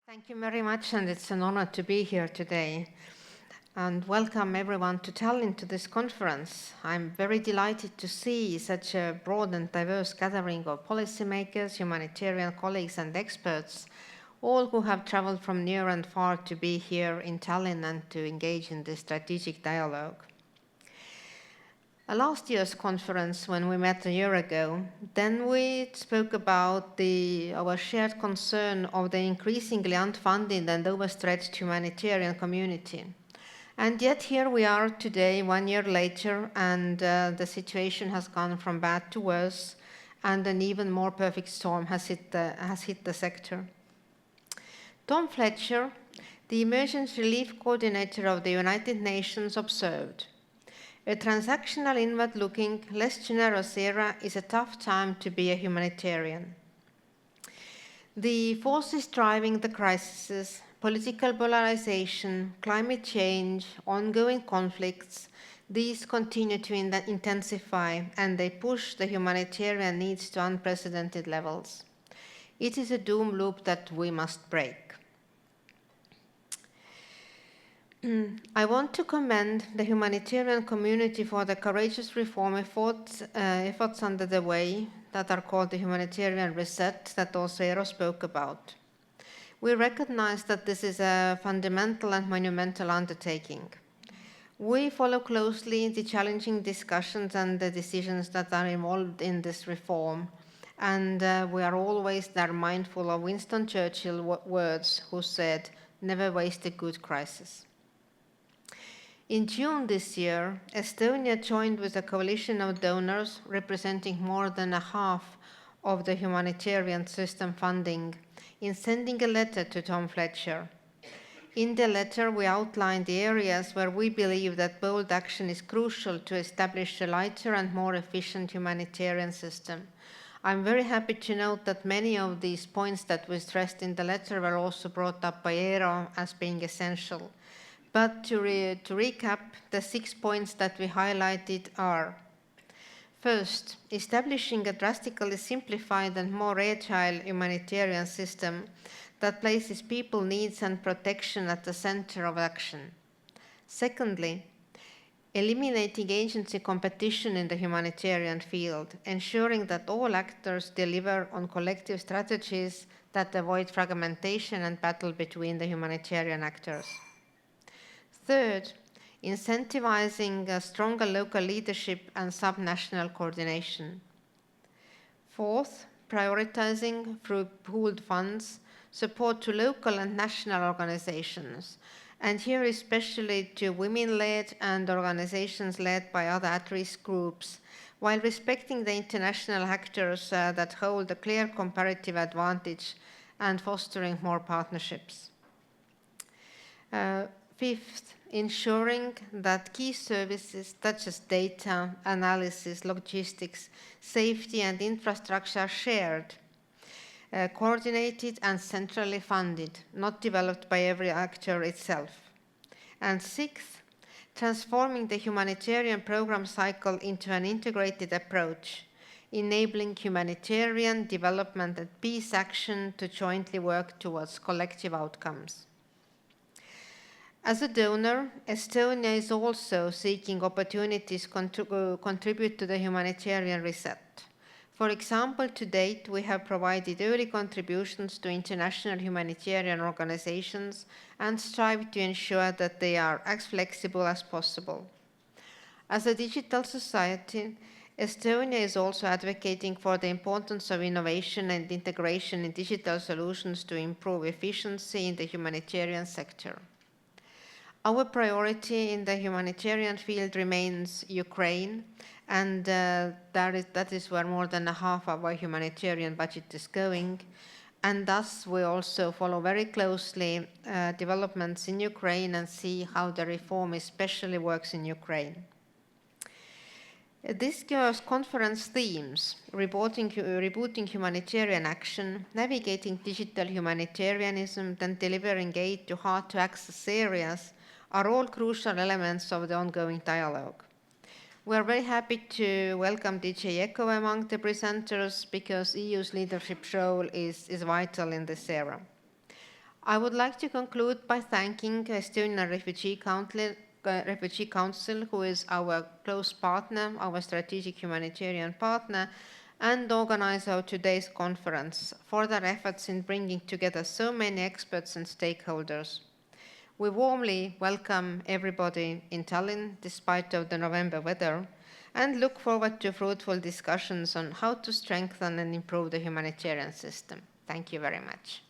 Thank you very much, and it's an honor to be here today. And welcome everyone to Tallinn to this conference. I'm very delighted to see such a broad and diverse gathering of policymakers, humanitarian colleagues and experts, all who have traveled from near and far to be here in Tallinn and to engage in this strategic dialogue. Last year's conference, when we met a year ago, then we spoke about our shared concern of the increasingly unfunded and overstretched humanitarian community. And yet here we are today, 1 year later, and the situation has gone from bad to worse, and an even more perfect storm has hit the sector. Tom Fletcher, the Emergency Relief Coordinator of the United Nations, observed, "A transactional, inward-looking, less generous era is a tough time to be a humanitarian. The forces driving the crises, political polarization, climate change, ongoing conflicts, these continue to intensify, and they push the humanitarian needs to unprecedented levels. It is a doom loop that we must break." I want to commend the humanitarian community for the courageous reform efforts under the way that are called the humanitarian reset that also Eero spoke about. We recognize that this is a fundamental and monumental undertaking. We follow closely the challenging discussions and the decisions that are involved in this reform, and we are always there mindful of Winston Churchill's words, who said, "Never waste a good crisis." In June this year, Estonia joined with a coalition of donors representing more than a half of the humanitarian system funding in sending a letter to Tom Fletcher. In the letter, we outlined the areas where we believe that bold action is crucial to establish a lighter and more efficient humanitarian system. I'm very happy to note that many of these points that we stressed in the letter were also brought up by Eero as being essential. But to recap, the 6 points that we highlighted are: first, establishing a drastically simplified and more agile humanitarian system that places people's needs and protection at the center of action. Secondly, eliminating agency competition in the humanitarian field, ensuring that all actors deliver on collective strategies that avoid fragmentation and battle between the humanitarian actors. Third, incentivizing a stronger local leadership and subnational coordination. Fourth, prioritizing through pooled funds support to local and national organizations, and here especially to women-led and organizations led by other at-risk groups, while respecting the international actors that hold a clear comparative advantage and fostering more partnerships. Fifth, ensuring that key services such as data, analysis, logistics, safety, and infrastructure are shared, coordinated, and centrally funded, not developed by every actor itself. And sixth, transforming the humanitarian program cycle into an integrated approach, enabling humanitarian development and peace action to jointly work towards collective outcomes. As a donor, Estonia is also seeking opportunities to contribute to the humanitarian reset. For example, to date, we have provided early contributions to international humanitarian organizations and strive to ensure that they are as flexible as possible. As a digital society, Estonia is also advocating for the importance of innovation and integration in digital solutions to improve efficiency in the humanitarian sector. Our priority in the humanitarian field remains Ukraine, and that is where more than half of our humanitarian budget is going. And thus, we also follow very closely developments in Ukraine and see how the reform especially works in Ukraine. This year's conference themes, rebooting humanitarian action, navigating digital humanitarianism, and delivering aid to hard-to-access areas, are all crucial elements of the ongoing dialogue. We are very happy to welcome DJ Echo among the presenters because EU's leadership role is vital in this era. I would like to conclude by thanking Estonian Refugee Council, who is our close partner, our strategic humanitarian partner, and organizer of today's conference for their efforts in bringing together so many experts and stakeholders. We warmly welcome everybody in Tallinn, despite of the November weather, and look forward to fruitful discussions on how to strengthen and improve the humanitarian system. Thank you very much.